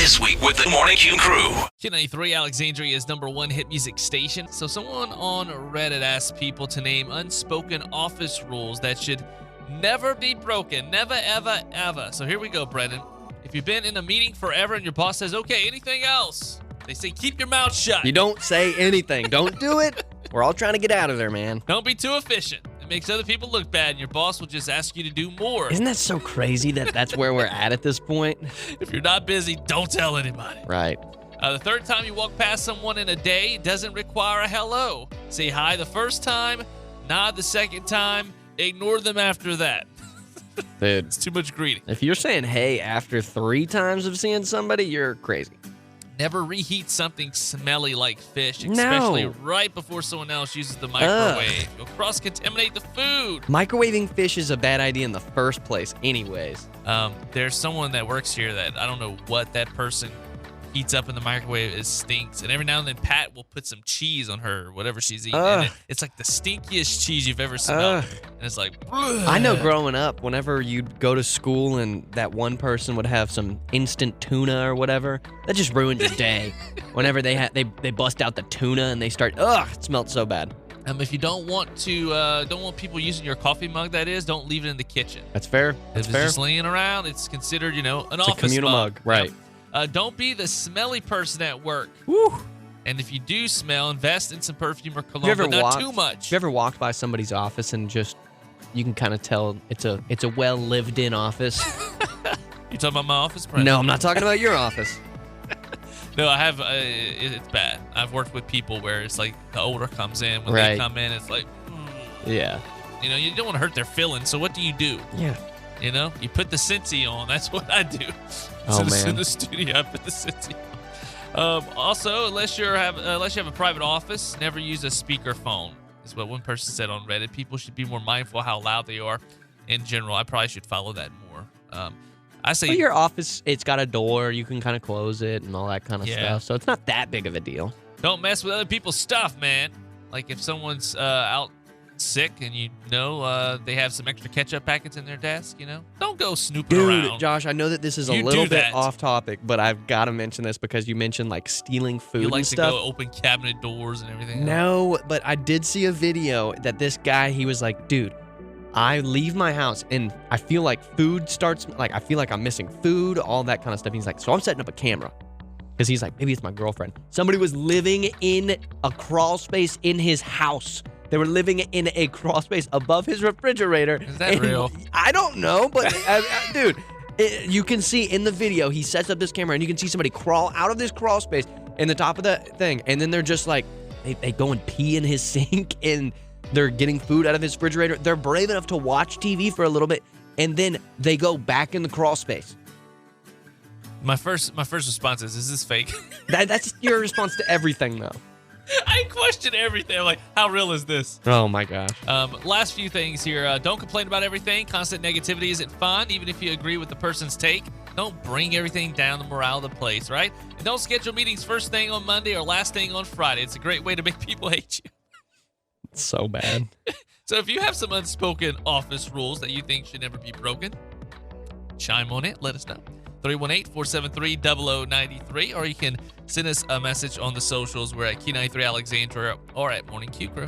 This week with the Morning Q crew. Q93 Alexandria's #1 hit music station. So someone on Reddit asked people to name unspoken office rules that should never be broken. Never, ever, ever. So here we go, Brendan. If you've been in a meeting forever and your boss says, okay, anything else? They say, keep your mouth shut. You don't say anything. Don't do it. We're all trying to get out of there, man. Don't be too efficient. It makes other people look bad, and your boss will just ask you to do more. Isn't that so crazy that that's where we're at this point? If you're not busy, don't tell anybody. Right. The third time you walk past someone in a day doesn't require a hello. Say hi the first time, nod the second time, ignore them after that. Dude, It's too much greeting. if you're saying hey after 3 times of seeing somebody, you're crazy. Never reheat something smelly like fish, especially right before someone else uses the microwave. You'll cross-contaminate the food. Microwaving fish is a bad idea in the first place anyways. There's someone that works here that I don't know what that person heats up in the microwave. It stinks. And every now and then Pat will put some cheese on her, whatever she's eating. And it's like the stinkiest cheese you've ever smelled. And it's like, bleh. I know growing up, whenever you'd go to school and that one person would have some instant tuna or whatever, that just ruined your day. Whenever they bust out the tuna and they start, it smelled so bad. If you don't want people using your coffee mug, don't leave it in the kitchen. That's fair. If it's just laying around, it's considered, an It's office a communal mug. Right. Yep. Don't be the smelly person at work. Woo. And if you do smell, invest in some perfume or cologne, but not too much. Have you ever walked by somebody's office and just, you can kind of tell it's a well lived in office? You talking about my office, Brent? No, I'm not talking about your office. No, I have. It's bad. I've worked with people where it's like the odor comes in. When they come in, it's like, Yeah. You don't want to hurt their feelings. So what do? Yeah. You put the Cincy on. That's what I do. Oh, man. In the studio, I put the Cincy on. Also, unless you have a private office, never use a speakerphone. Is what one person said on Reddit. People should be more mindful how loud they are. In general, I probably should follow that more. I say your office, it's got a door. You can kind of close it and all that kind of stuff. So it's not that big of a deal. Don't mess with other people's stuff, man. Like if someone's out sick and they have some extra ketchup packets in their desk, don't go snooping around. Dude, Josh, I know that this is a little bit off topic, but I've got to mention this because you mentioned like stealing food you like and to stuff. go open cabinet doors and everything. No, but I did see a video that this guy, he was like, dude, I leave my house and I feel like food starts, like I feel like I'm missing food, all that kind of stuff. He's like, so I'm setting up a camera. Because he's like, maybe it's my girlfriend. Somebody was living in a crawl space in his house. They were living in a crawl space above his refrigerator. Is that real? I don't know, but dude, you can see in the video, he sets up this camera and you can see somebody crawl out of this crawl space in the top of the thing. And then they're just like, they go and pee in his sink and they're getting food out of his refrigerator. They're brave enough to watch TV for a little bit and then they go back in the crawl space. My first response is this fake? That's your response to everything, though. I question everything. I'm like, how real is this? Oh, my gosh. Last few things here. Don't complain about everything. Constant negativity isn't fun, even if you agree with the person's take. Don't bring everything down the morale of the place, right? And don't schedule meetings first thing on Monday or last thing on Friday. It's a great way to make people hate you. It's so bad. So if you have some unspoken office rules that you think should never be broken, chime on it. Let us know. 318-473-0093, or you can send us a message on the socials. We're at Q93 Alexandria or at Morning Q Crew.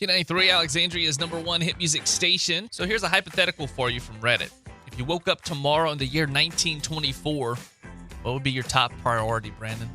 Q93 Alexandria's #1 hit music station. So here's a hypothetical for you from Reddit. If you woke up tomorrow in the year 1924, what would be your top priority, Brandon?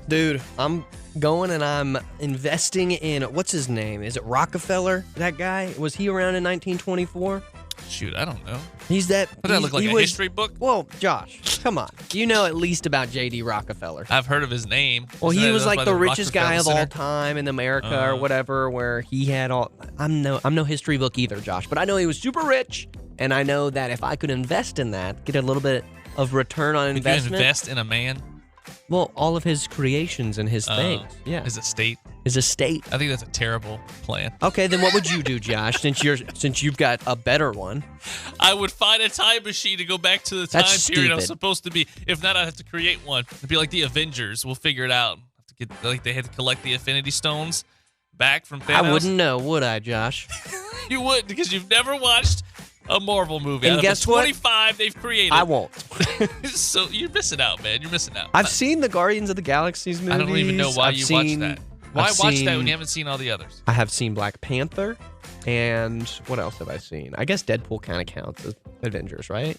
Dude, I'm going and I'm investing in, what's his name? Is it Rockefeller? That guy? Was he around in 1924? Shoot, I don't know. He's that. Does that look like a history book? Well, Josh, come on. You know at least about J.D. Rockefeller. I've heard of his name. Well, he was like the richest guy of all Center? time in America or whatever, where he had all. I'm no history book either, Josh, but I know he was super rich, and I know that if I could invest in that, get a little bit of return on investment. Could you invest in a man? Well, all of his creations and his things. Yeah. His estate. His estate. I think that's a terrible plan. Okay, then what would you do, Josh? Since you've got a better one. I would find a time machine to go back to the time period I was supposed to be. If not, I'd have to create one. It'd be like the Avengers. We'll figure it out. They had to collect the Infinity Stones back from Thanos. I wouldn't know, would I, Josh? You wouldn't, because you've never watched a Marvel movie. And out guess of the what? 25 they've created. I won't. So you're missing out, man. You're missing out. I've seen the Guardians of the Galaxies movies. I don't even know why I've you seen, watched that. Why I've watch seen- that when you haven't seen all the others? I have seen Black Panther, and what else have I seen? I guess Deadpool kind of counts as Avengers, right?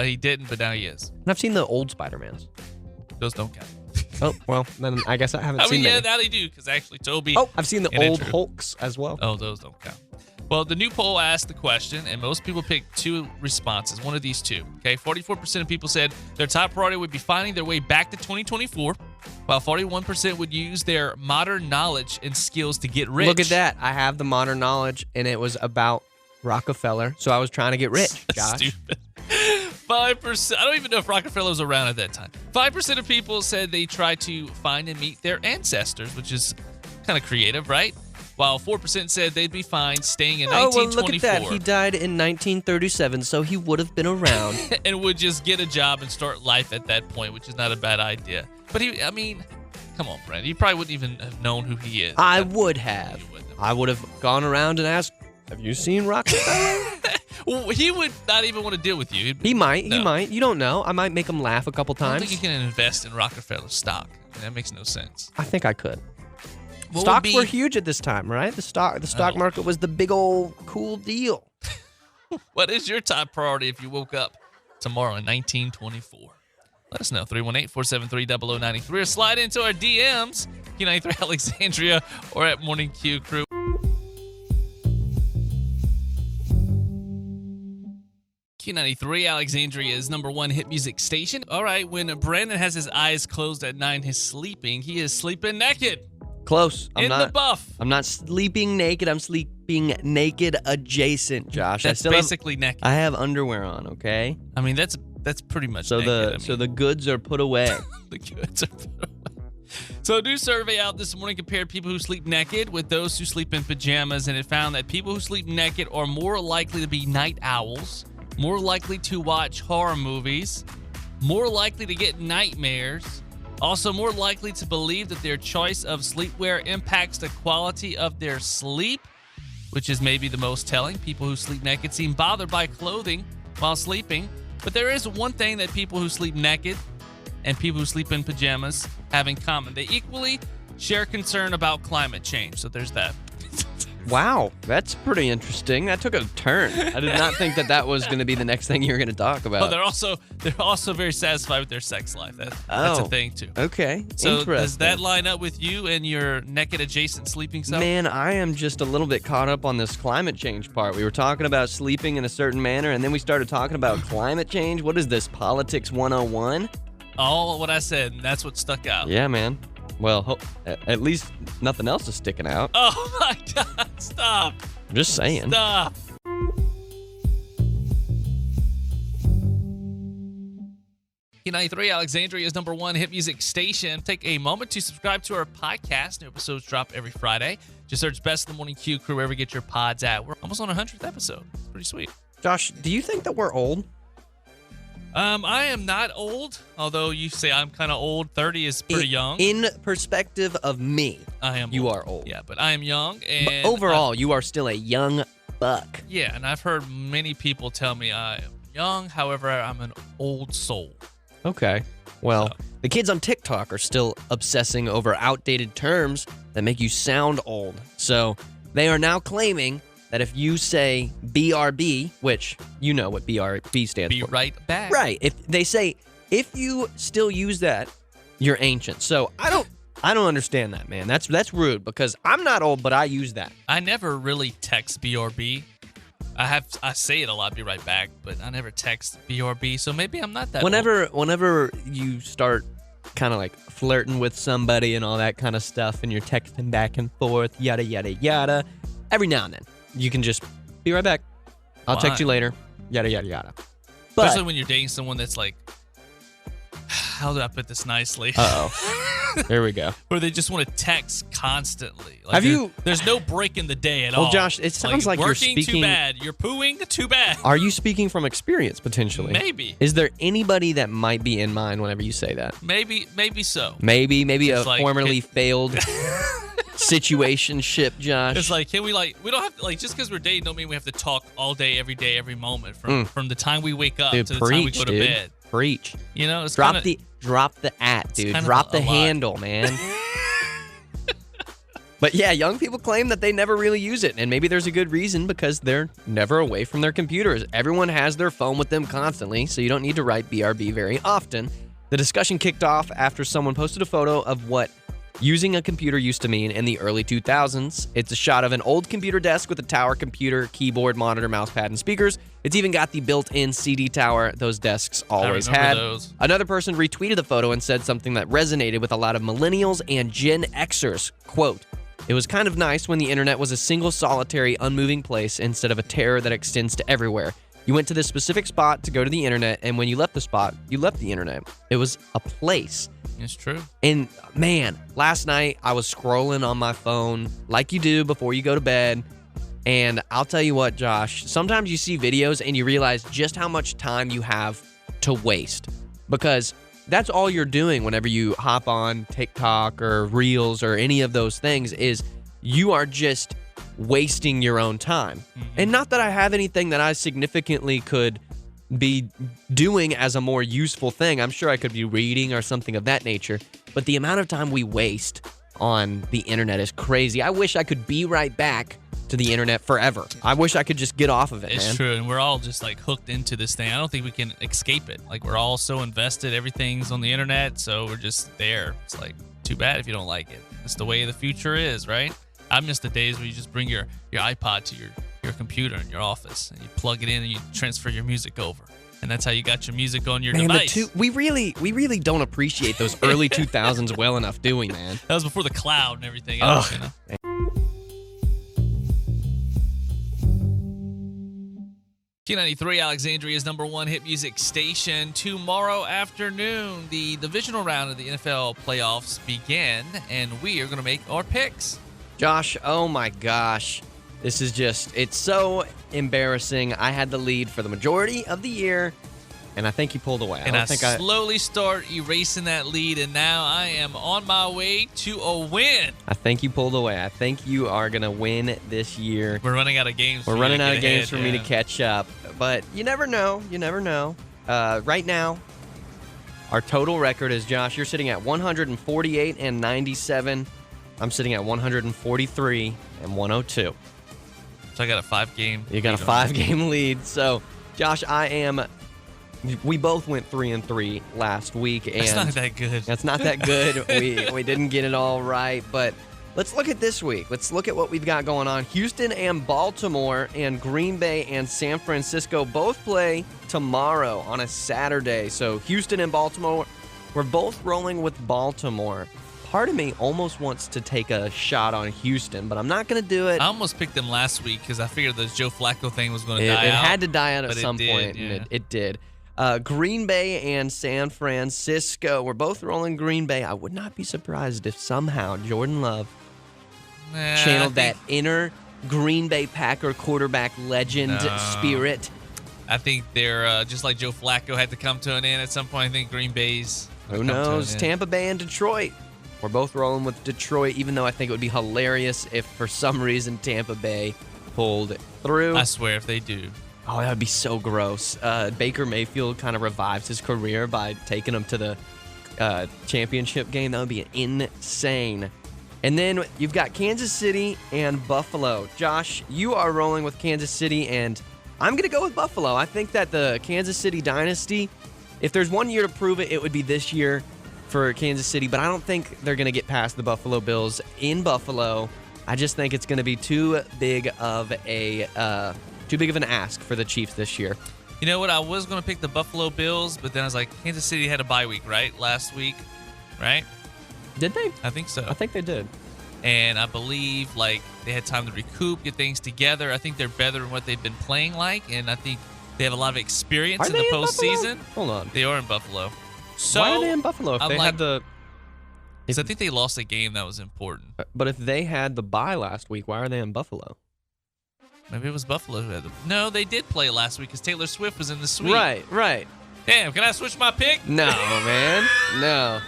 He didn't, but now he is. And I've seen the old Spider-Mans. Those don't count. Oh, well, then I guess I haven't I seen mean, yeah, many. now they do, because actually Toby. Oh, I've seen the and old Andrew. Hulks as well. Oh, those don't count. Well, the new poll asked the question, and most people picked two responses. One of these two. Okay, 44% of people said their top priority would be finding their way back to 2024, while 41% would use their modern knowledge and skills to get rich. Look at that. I have the modern knowledge, and it was about Rockefeller, so I was trying to get rich, Josh. Stupid. 5%. I don't even know if Rockefeller was around at that time. 5% of people said they tried to find and meet their ancestors, which is kind of creative, right? While 4% said they'd be fine staying in Oh, well, 1924 look at that. He died in 1937, so he would have been around. and would just get a job and start life at that point, which is not a bad idea. But I mean, come on, Brent. You probably wouldn't even have known who he is. I would have. You wouldn't have. I would have gone around and asked, have you seen Rockefeller? Well, he would not even want to deal with you. He might. No. He might. You don't know. I might make him laugh a couple I don't times. think you can invest in Rockefeller stock. That makes no sense. I think I could. What would Stocks be- were huge at this time, right? The stock Oh. market was the big old cool deal. What is your top priority if you woke up tomorrow in 1924? Let us know. 318-473-0093 or slide into our DMs, Q93 Alexandria or at Morning Q Crew. Q93 Alexandria's #1 hit music station. All right, when Brandon has his eyes closed at 9, he's sleeping. He is sleeping naked Close. in the buff. I'm not sleeping naked. I'm sleeping naked adjacent, Josh. That's basically naked. I have underwear on, okay? I mean, that's pretty much So naked. the goods are put away. The goods are put away. So a new survey out this morning compared people who sleep naked with those who sleep in pajamas, and it found that people who sleep naked are more likely to be night owls, more likely to watch horror movies, more likely to get nightmares, also more likely to believe that their choice of sleepwear impacts the quality of their sleep, which is maybe the most telling. People who sleep naked seem bothered by clothing while sleeping, but there is one thing that people who sleep naked and people who sleep in pajamas have in common. They equally share concern about climate change. So there's that. Wow, that's pretty interesting. That took a turn. I did not think that was going to be the next thing you were going to talk about. Oh, they're also very satisfied with their sex life. That's a thing too. Okay, So interesting. does that line up with you and your naked adjacent sleeping self? Man, I am just a little bit caught up on this climate change part. We were talking about sleeping in a certain manner, and then we started talking about climate change. What is this, Politics 101? All what I said, and that's what stuck out. Yeah, man. Well, at least nothing else is sticking out. Oh my God! Stop! I'm just saying. Stop! Q93 Alexandria's #1 hit music station. Take a moment to subscribe to our podcast. New episodes drop every Friday. Just search Best in the Morning Q Crew wherever you get your pods at. We're almost on our 100th episode. It's pretty sweet. Josh, do you think that we're old? I am not old, although you say I'm kind of old. 30 is pretty young. In perspective of me, I am. you are old. Yeah, but I am young, But and overall, you are still a young buck. yeah, and I've heard many people tell me I am young. However, I'm an old soul. Okay. Well, the kids on TikTok are still obsessing over outdated terms that make you sound old. So they are now claiming that if you say BRB, which you know what BRB stands Be for. right back. Right. If they say if you still use that, you're ancient. So I don't understand that, man. That's rude because I'm not old, but I use that. I never really text BRB. I say it a lot, be right back, but I never text BRB, so maybe I'm not that old. Whenever you start kind of like flirting with somebody and all that kind of stuff and you're texting back and forth, yada yada yada, every now and then you can just be right back. I'll text you later, yada yada yada. But Especially when you're dating someone that's like, how do I put this nicely? There we go. Where they just want to text constantly. Like Have you- There's no break in the day at Well, all. Josh, it sounds like you're working speaking- too bad. You're pooing too bad. Are you speaking from experience potentially? Maybe. Is there anybody that might be in mind whenever you say that? Maybe so. Maybe a It's like formerly failed situationship, Josh. It's like, we don't have to, just because we're dating don't mean we have to talk all day, every day, every moment from the time we wake up Dude, to the time we go to bed. Preach. You know, it's drop the @ dude. Drop the handle, man. But yeah, young people claim that they never really use it, and maybe there's a good reason because they're never away from their computers. Everyone has their phone with them constantly, so you don't need to write BRB very often. The discussion kicked off after someone posted a photo of what using a computer used to mean in the early 2000s. It's a shot of an old computer desk with a tower computer, keyboard, monitor, mousepad, and speakers. It's even got the built-in CD tower those desks always had. Those. Another person retweeted the photo and said something that resonated with a lot of millennials and Gen Xers. Quote, "It was kind of nice when the internet was a single solitary unmoving place instead of a terror that extends to everywhere. You went to this specific spot to go to the internet, and when you left the spot, you left the internet. It was a place." It's true. And man, last night I was scrolling on my phone like you do before you go to bed. And I'll tell you what, Josh, sometimes you see videos and you realize just how much time you have to waste, because that's all you're doing whenever you hop on TikTok or Reels or any of those things is you are just wasting your own time. And not that I have anything that I significantly could be doing as a more useful thing. I'm sure I could be reading or something of that nature. But the amount of time we waste on the internet is crazy. I wish I could be right back to the internet forever. I wish I could just get off of it, man. It's true, and we're all just hooked into this thing. I don't think we can escape it. We're all so invested. Everything's on the internet, so we're just there. It's too bad if you don't like it. It's the way the future is, right? I miss the days where you just bring your iPod to your computer in your office and you plug it in and you transfer your music over. And that's how you got your music on your device. We really don't appreciate those early 2000s well enough, do we, man? That was before the cloud and everything else, you know? Q93, Alexandria's #1 hit music station. Tomorrow afternoon, the divisional round of the NFL playoffs begin, and we are going to make our picks. Josh, oh my gosh. This is it's so embarrassing. I had the lead for the majority of the year, and I think you pulled away. I slowly start erasing that lead, and now I am on my way to a win. I think you pulled away. I think you are going to win this year. We're running out of games. We're running out of games for me to catch up, but you never know. You never know. Right now, our total record is, Josh, you're sitting at 148 and 97. I'm sitting at 143 and 102. So I got a 5-game. You got a 5-game lead. So, Josh, we both went 3-3 last week, and that's not that good. That's not that good. we didn't get it all right, but let's look at this week. Let's look at what we've got going on. Houston and Baltimore and Green Bay and San Francisco both play tomorrow on a Saturday. So Houston and Baltimore, we're both rolling with Baltimore. Part of me almost wants to take a shot on Houston, but I'm not going to do it. I almost picked them last week because I figured the Joe Flacco thing was going to die out. It had to die out at some point, yeah. and it did. Green Bay and San Francisco, we're both rolling Green Bay. I would not be surprised if somehow Jordan Love channeled that inner Green Bay Packer quarterback legend spirit. I think they're just like Joe Flacco had to come to an end at some point. I think Green Bay's. Who knows? Tampa Bay and Detroit. We're both rolling with Detroit, even though I think it would be hilarious if for some reason Tampa Bay pulled through. I swear, if they do. Oh, that would be so gross. Baker Mayfield kind of revives his career by taking him to the championship game. That would be insane. And then you've got Kansas City and Buffalo. Josh, you are rolling with Kansas City, and I'm going to go with Buffalo. I think that the Kansas City dynasty, if there's one year to prove it, it would be this year for Kansas City, but I don't think they're going to get past the Buffalo Bills in Buffalo. I just think it's going to be too big of an ask for the Chiefs this year. You know what? I was going to pick the Buffalo Bills, but then I was like, Kansas City had a bye week, right? Last week, right? Did they? I think so. I think they did. And I believe they had time to recoup, get things together. I think they're better than what they've been playing like, and I think they have a lot of experience in the postseason. Hold on. They are in Buffalo. So why are they in Buffalo? If they had I think they lost a game that was important. But if they had the bye last week, why are they in Buffalo? Maybe it was Buffalo who had No, they did play last week because Taylor Swift was in the suite. Right. Damn, can I switch my pick? No, man. No.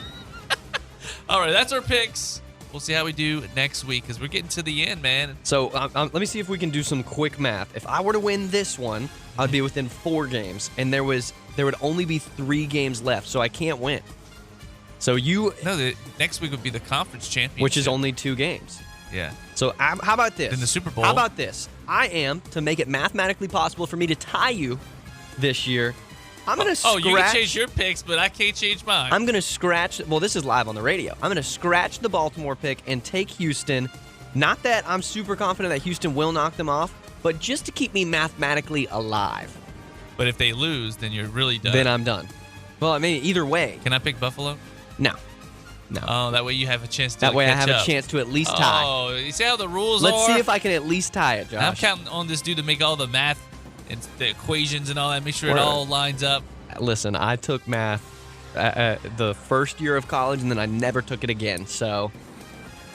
All right, that's our picks. We'll see how we do next week because we're getting to the end, man. So let me see if we can do some quick math. If I were to win this one, I'd be within 4 games, and there would only be 3 games left, so I can't win. So the next week would be the conference championship, which is only 2 games. Yeah. So how about this? Then the Super Bowl. How about this? I am, to make it mathematically possible for me to tie you this year, I'm going to scratch. Oh, you can change your picks, but I can't change mine. I'm going to scratch. Well, this is live on the radio. I'm going to scratch the Baltimore pick and take Houston. Not that I'm super confident that Houston will knock them off, but just to keep me mathematically alive. But if they lose, then you're really done. Then I'm done. Well, I mean, either way. Can I pick Buffalo? No. Oh, that way you have a chance to That way I catch have up. a chance to at least tie. Oh, you see how the rules are? Let's see if I can at least tie it, Josh. I'm counting on this dude to make all the math and the equations and all that, make sure it all lines up. Listen, I took math the first year of college, and then I never took it again. So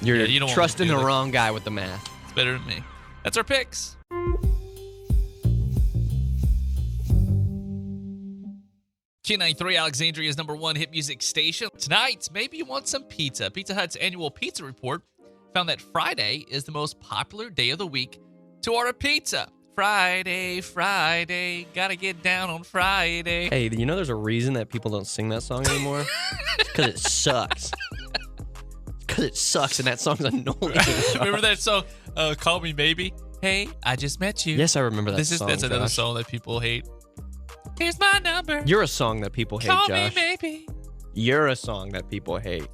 you're you don't trusting the wrong guy with the math. It's better than me. That's our picks. Q93, Alexandria's #1 hit music station. Tonight, maybe you want some pizza. Pizza Hut's annual pizza report found that Friday is the most popular day of the week to order pizza. Friday, gotta get down on Friday. Hey, you know there's a reason that people don't sing that song anymore? Because it sucks. Because it sucks, and that song's annoying. Remember that song, Call Me Maybe? Hey, I just met you. Yes, I remember that song, That's another Josh. song that people hate. Here's my number. You're a song that people hate, Call Josh. me maybe. You're a song that people hate.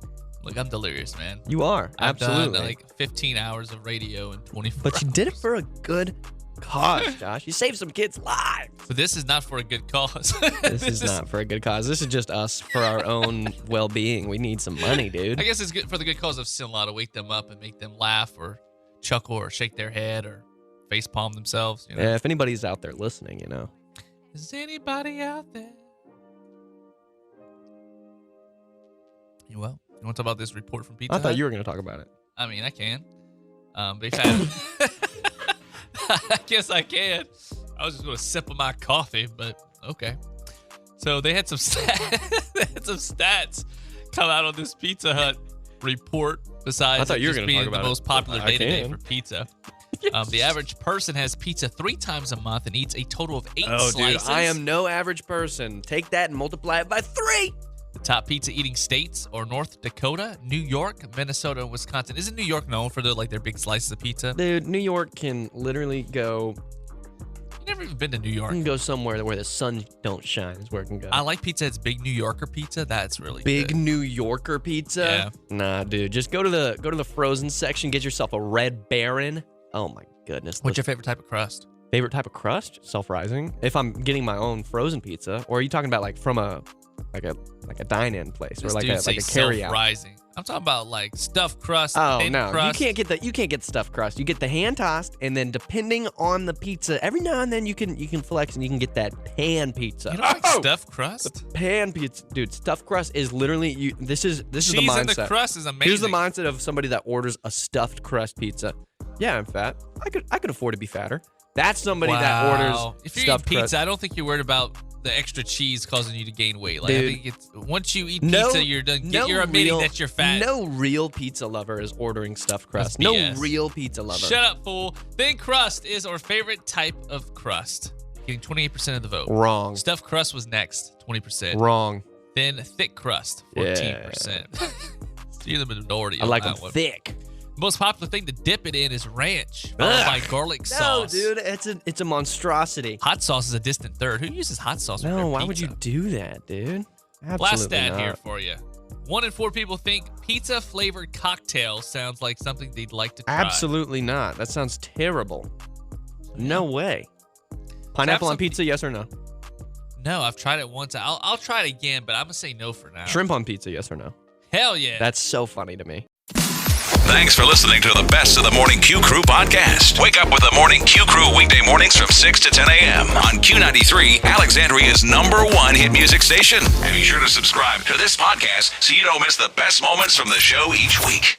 Look, I'm delirious, man. You are. I've Absolutely. done like 15 hours of radio in 24 But you did it hours. for a good cause, Josh. You saved some kids' lives. But this is not for a good cause. This is not for a good cause. This is just us for our own well-being. We need some money, dude. I guess it's good for the good cause of Sinla to wake them up and make them laugh or chuckle or shake their head or face palm themselves. You know? Yeah, if anybody's out there listening, you know. Is anybody out there? Well, you want to talk about this report from Pizza I thought Hut? you were going to talk about it. I mean, I can. They've had. I guess I can. I was just going to sip of my coffee, but okay. So they had some stats come out on this Pizza Hut report. Besides, I thought you were just gonna being talk the about most it. popular I day today can. for pizza. The average person has pizza 3 times a month and eats a total of 8 Oh, slices. dude, I am no average person. Take that and multiply it by 3. The top pizza eating states are North Dakota, New York, Minnesota, and Wisconsin. Isn't New York known for their big slices of pizza? Dude, New York can literally go. You never even been to New York. You can go somewhere where the sun don't shine. Is where it can go. I like pizza. It's big New Yorker pizza. That's really Big good. New Yorker pizza. Yeah. Nah, dude. Just go to the frozen section. Get yourself a Red Baron. Oh my goodness. What's your favorite type of crust? favorite type of crust? Self-rising. If I'm getting my own frozen pizza, or are you talking about like from a dine-in place or like a carry-out? Self-rising. I'm talking about like stuffed crust. Oh thin no, crust. you can't get stuffed crust. You get the hand tossed, and then depending on the pizza, every now and then you can flex and you can get that pan pizza. You don't like stuffed crust? Pan pizza, dude. Stuffed crust is literally this is the Cheese mindset. in the crust is amazing. Here's the mindset of somebody that orders a stuffed crust pizza. Yeah, I'm fat. I could afford to be fatter. That's somebody that orders If you're eating stuffed pizza, crust. I don't think you're worried about the extra cheese causing you to gain weight. Like, Dude. I think it's once you eat pizza, you're done. You're admitting that you're fat. No real pizza lover is ordering stuffed crust. That's No BS. real pizza lover. Shut up, fool. Thin crust is our favorite type of crust, getting 28% of the vote. Wrong. Stuffed crust was next, 20%. Wrong. Then thick crust, 14%. So you're the minority. I on like that them one. thick. The most popular thing to dip it in is ranch, followed by garlic sauce. No, dude, it's a monstrosity. Hot sauce is a distant third. Who uses hot sauce? with No, their why would you pizza? do that, dude? Absolutely Last stat not. here for you. 1 in 4 people think pizza flavored cocktail sounds like something they'd like to try. Absolutely not. That sounds terrible. No way. Pineapple on some- pizza, yes or no? No, I've tried it once. I'll try it again, but I'm gonna say no for now. Shrimp on pizza, yes or no? Hell yeah. That's so funny to me. Thanks for listening to the Best of the Morning Q Crew podcast. Wake up with the Morning Q Crew weekday mornings from 6 to 10 a.m. on Q93, Alexandria's #1 hit music station. And be sure to subscribe to this podcast so you don't miss the best moments from the show each week.